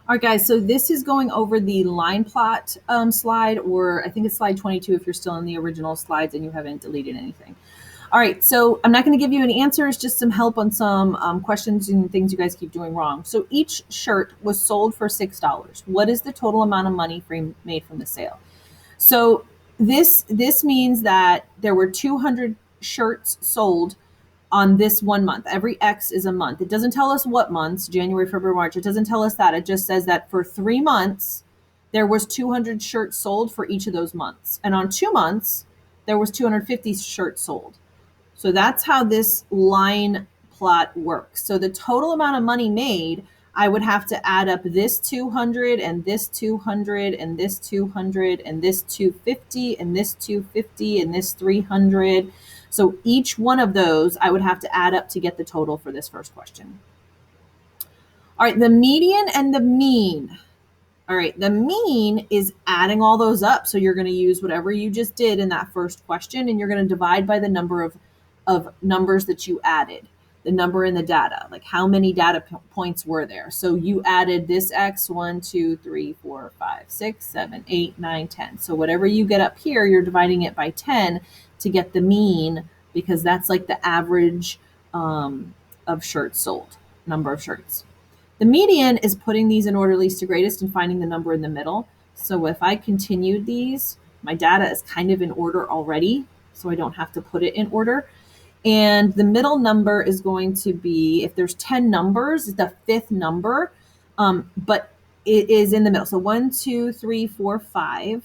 All right, guys, so this is going over the line plot slide, or I think it's slide 22 if you're still in the original slides and you haven't deleted anything. All right, so I'm not going to give you any answers, just some help on some questions and things you guys keep doing wrong. So each shirt was sold for $6. What is the total amount of money made from the sale? So this means that there were 200 shirts sold on this 1 month. Every X is a month. It doesn't tell us what months, January, February, March. It doesn't tell us that. It just says that for 3 months, there was 200 shirts sold for each of those months. And on 2 months, there was 250 shirts sold. So that's how this line plot works. So the total amount of money made, I would have to add up this 200 and this 200 and this 200 and this 250 and this 250 and this 300. So each one of those I would have to add up to get the total for this first question. All right, the median and the mean. All right, the mean is adding all those up. So you're going to use whatever you just did in that first question, and you're going to divide by the number of numbers that you added, the number in the data, like how many data points were there. So you added this X, 1, 2, 3, 4, 5, 6, 7, 8, 9, 10. So whatever you get up here, you're dividing it by 10 to get the mean, because that's like the average of shirts sold, number of shirts. The median is putting these in order least to greatest and finding the number in the middle. So if I continued these, my data is kind of in order already, so I don't have to put it in order. And the middle number is going to be, if there's 10 numbers, the fifth number, but it is in the middle. So 1, 2, 3, 4, 5.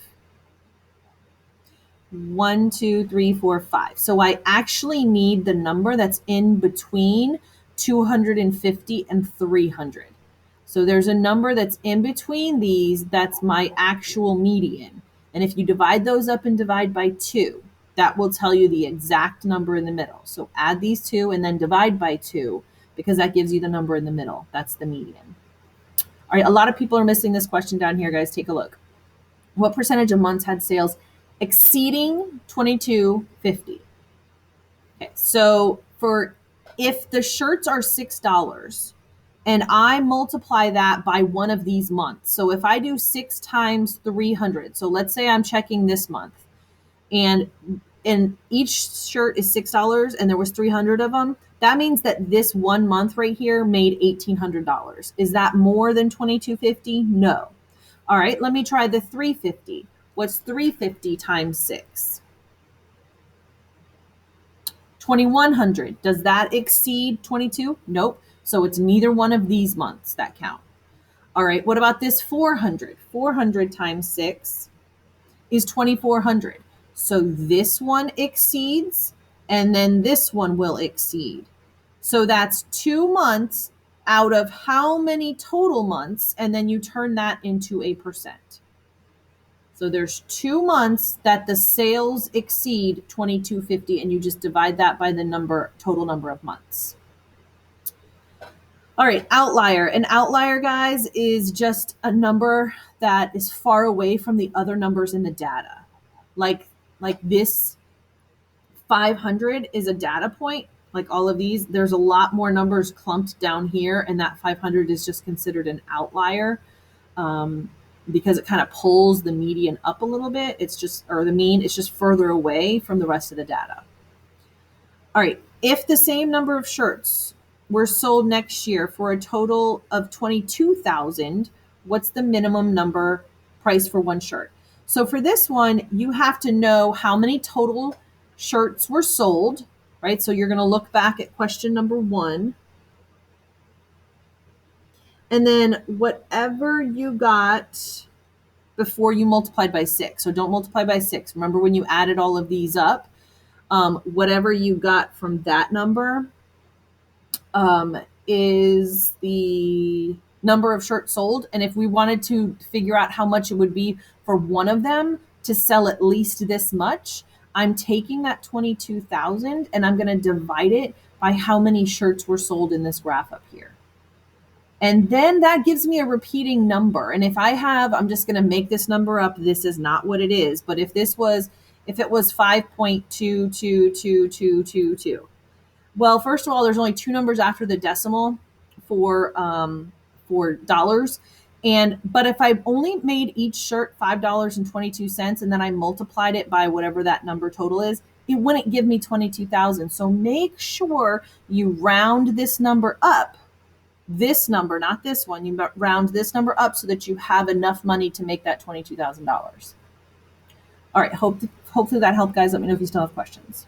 1, 2, 3, 4, 5. So I actually need the number that's in between 250 and 300. So there's a number that's in between these, that's my actual median. And if you divide those up and divide by 2, that will tell you the exact number in the middle. So add these two and then divide by 2, because that gives you the number in the middle. That's the median. All right, a lot of people are missing this question down here, guys. Take a look. What percentage of months had sales exceeding 2250? Okay, so if the shirts are $6 and I multiply that by one of these months, so if I do 6 times 300, so let's say I'm checking this month, and each shirt is $6 and there was 300 of them, that means that this 1 month right here made $1,800. Is that more than 2250? No. All right, let me try the 350. What's 350 times 6? 2100. Does that exceed 22? Nope. So it's neither one of these months that count. All right, what about this 400? 400 times 6 is 2400. So this one exceeds, and then this one will exceed. So that's 2 months out of how many total months, and then you turn that into a percent. So there's 2 months that the sales exceed 2250, and you just divide that by the total number of months. All right, outlier. An outlier, guys, is just a number that is far away from the other numbers in the data. Like this 500 is a data point. Like all of these, there's a lot more numbers clumped down here, and that 500 is just considered an outlier. Because it kind of pulls the median up a little bit. The mean, it's just further away from the rest of the data. All right, if the same number of shirts were sold next year for a total of 22,000, what's the minimum number price for one shirt? So for this one, you have to know how many total shirts were sold, right? So you're going to look back at question number 1. And then whatever you got before you multiplied by 6. So don't multiply by 6. Remember when you added all of these up, whatever you got from that number is the number of shirts sold. And if we wanted to figure out how much it would be for one of them to sell at least this much, I'm taking that 22,000 and I'm going to divide it by how many shirts were sold in this graph up here. And then that gives me a repeating number. And if I'm just going to make this number up. This is not what it is. But if it was 5.22222, well, first of all, there's only 2 numbers after the decimal for dollars. But if I only made each shirt $5.22 and then I multiplied it by whatever that number total is, it wouldn't give me 22,000. So make sure you round this number up. This number, not this one. You round this number up so that you have enough money to make that $22,000. All right. Hopefully that helped, guys. Let me know if you still have questions.